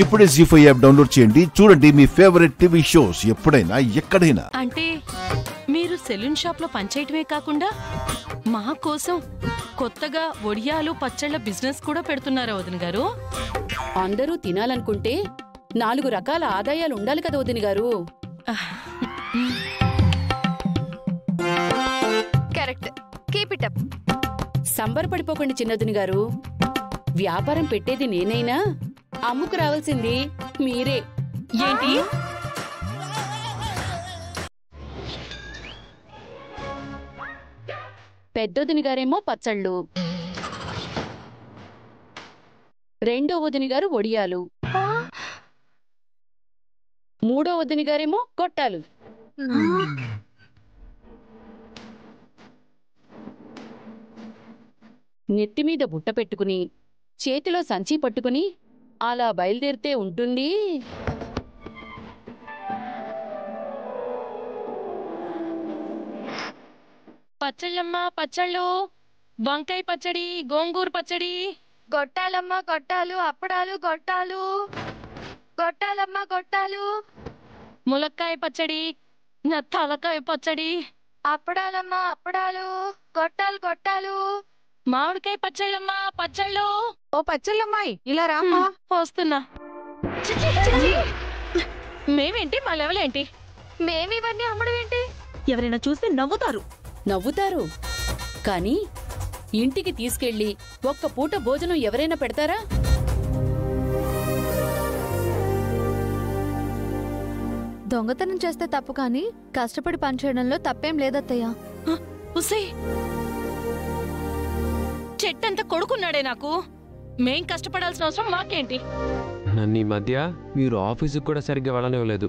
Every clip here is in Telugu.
ఇప్పుడే జీ5 యాప్ డౌన్లోడ్ చేయండి. చూడండి మీ ఫేవరెట్ టీవీ షోస్ ఎప్పుడైనా ఎక్కడైనా. అంటే మీరు సెలూన్ షాప్ లో పనిచేయటమే కాకుండా మా కోసం కొత్తగా వడియాలు పచ్చళ్ళ బిజినెస్ కూడా పెడుతున్నారా వదిన గారు? అందరూ తినాలనుకుంటే 4 రకాల ఆదాయాలు ఉండాలి కదా వదిన గారు. Correct, keep it up. సంబరపడిపోకండి చిన్నదిని గారు. వ్యాపారం పెట్టేది నేనైనా అమ్ముకు రావాల్సింది మీరే. ఏంటి? పెద్దొదిని గారేమో పచ్చళ్ళు, రెండో వదిని గారు వడియాలు, మూడో వదిని గారేమో గొట్టాలు. నెత్తిమీద బుట్ట పెట్టుకుని చేతిలో సంచి పట్టుకుని అలా బయలుదేరితే ఉంటుంది. పచ్చళ్ళమ్మ పచ్చళ్ళు, వంకాయ పచ్చడి, గోంగూర పచ్చడి. గొట్టాలమ్మ గొట్టాలు, అప్పడాలు గొట్టాలు. గొట్టాలమ్మ గొట్టాలు. ములక్కాయ పచ్చడి, తలకాయ పచ్చడి. అప్పడాలమ్మ అప్పడాలు, గొట్టాలు గొట్టాలు. మామిడికాయ పచ్చళ్ళమ్మ పచ్చళ్ళు. ఓ పచ్చళ్ళమ్మాయి, ఇలా రామ్మా. వస్తున్నా. మేమేంటి, మా లెవెల్ ఏంటి? మేమివన్నీ అమ్మడం ఏంటి? ఎవరైనా చూస్తే నవ్వుతారు. నవ్వుతారు కానీ ఇంటికి తీసుకెళ్లి ఒక్క పూట భోజనం ఎవరైనా పెడతారా? దొంగతనం చేస్తే తప్పు కానీ కష్టపడి పనిచేయడంలో తప్పేం లేదత్తయ్య. చెట్టంతా కొడుకున్నాడే నాకు. మేం కష్టపడాల్సిన అవసరం మాకేంటి? నన్ను ఈ మధ్య మీరు ఆఫీసుకు కూడా సరిగ్గా వెళ్ళనివ్వలేదు.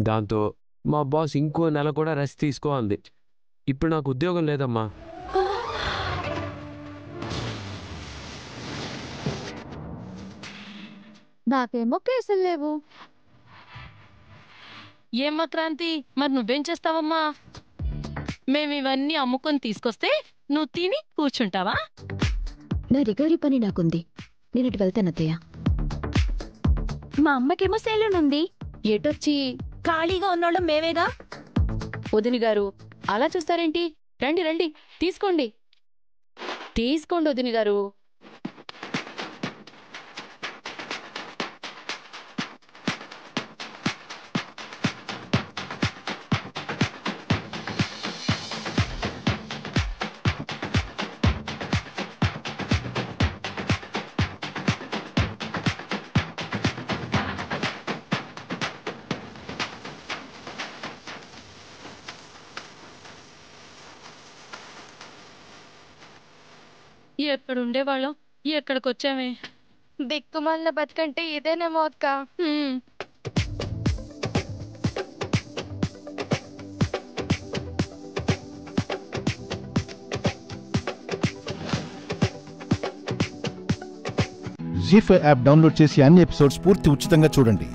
దాంతో మా బాస్ ఇంకో నెల కూడా రెస్ట్ తీసుకో అంది. ఇప్పుడు నాకు ఉద్యోగం లేదమ్మా. నాకేమో కేసులు లేవు. ఏమ్మా క్రాంతి, మరి నువ్వేం చేస్తావమ్మా? మేము ఇవన్నీ అమ్ముకొని తీసుకొస్తే నువ్వు తిని కూర్చుంటావా? నా రికవరీ పని నాకుంది, నేను ఇటు వెళ్తానత్తయ్య. మా అమ్మకేమో సెలూన్ ఉంది. ఎటొచ్చి ఖాళీగా ఉన్నోళ్ళం మేమేగా. వదిని గారు అలా చూస్తారేంటి? రండి రండి, తీసుకోండి తీసుకోండి వదిని గారు. ఎక్కడుండేవాళ్ళం, ఎక్కడికొచ్చామే. దిక్కుమాలిన బతుకంటే ఇదేనేమో అక్క. జీ5 యాప్ డౌన్లోడ్ చేసి అన్ని ఎపిసోడ్స్ పూర్తి ఉచితంగా చూడండి.